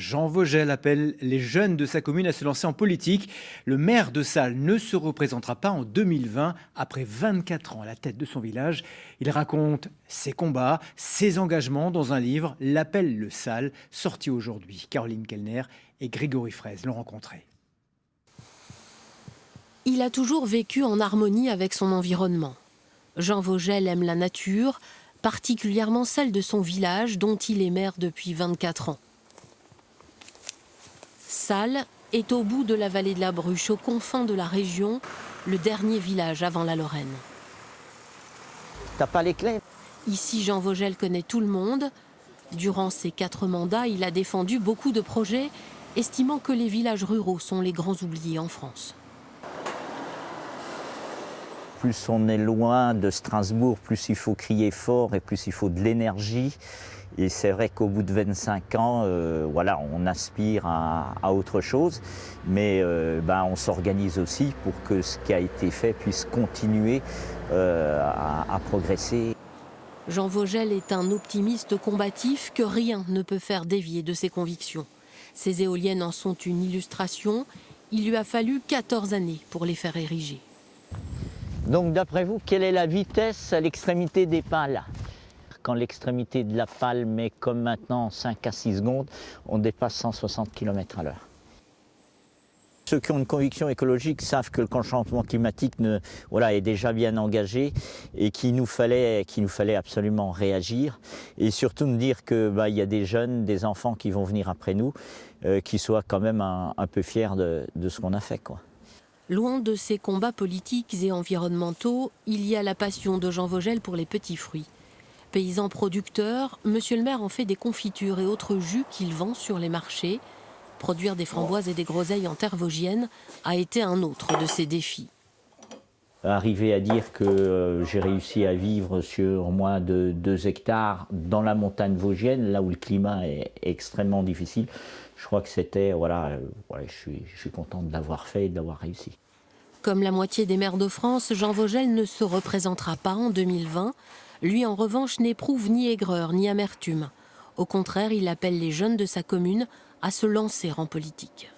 Jean Vogel appelle les jeunes de sa commune à se lancer en politique. Le maire de Salles ne se représentera pas en 2020, après 24 ans à la tête de son village. Il raconte ses combats, ses engagements dans un livre, L'appel le Salles, sorti aujourd'hui. Caroline Kellner et Grégory Fraise l'ont rencontré. Il a toujours vécu en harmonie avec son environnement. Jean Vogel aime la nature, particulièrement celle de son village dont il est maire depuis 24 ans. Salles est au bout de la vallée de la Bruche, aux confins de la région, le dernier village avant la Lorraine. T'as pas les clés? Ici, Jean Vogel connaît tout le monde. Durant ses 4 mandats, il a défendu beaucoup de projets, estimant que les villages ruraux sont les grands oubliés en France. Plus on est loin de Strasbourg, plus il faut crier fort et plus il faut de l'énergie. Et c'est vrai qu'au bout de 25 ans, voilà, on aspire à autre chose, mais on s'organise aussi pour que ce qui a été fait puisse continuer à progresser. Jean Vogel est un optimiste combatif que rien ne peut faire dévier de ses convictions. Ces éoliennes en sont une illustration. Il lui a fallu 14 années pour les faire ériger. Donc d'après vous, quelle est la vitesse à l'extrémité des pales? Quand l'extrémité de la pale met comme maintenant 5 à 6 secondes, on dépasse 160 km/h. Ceux qui ont une conviction écologique savent que le changement climatique est déjà bien engagé et qu'il nous fallait absolument réagir. Et surtout me dire qu'il y a des jeunes, des enfants qui vont venir après nous, qui soient quand même un peu fiers de ce qu'on a fait, quoi. Loin de ses combats politiques et environnementaux, il y a la passion de Jean Vogel pour les petits fruits. Paysan producteur, monsieur le maire en fait des confitures et autres jus qu'il vend sur les marchés. Produire des framboises et des groseilles en terre vosgienne a été un autre de ses défis. Arriver à dire que j'ai réussi à vivre sur moins de 2 hectares dans la montagne vosgienne, là où le climat est extrêmement difficile, je crois que c'était, je suis content de l'avoir fait et de l'avoir réussi. Comme la moitié des maires de France, Jean Vogel ne se représentera pas en 2020. Lui, en revanche, n'éprouve ni aigreur ni amertume. Au contraire, il appelle les jeunes de sa commune à se lancer en politique.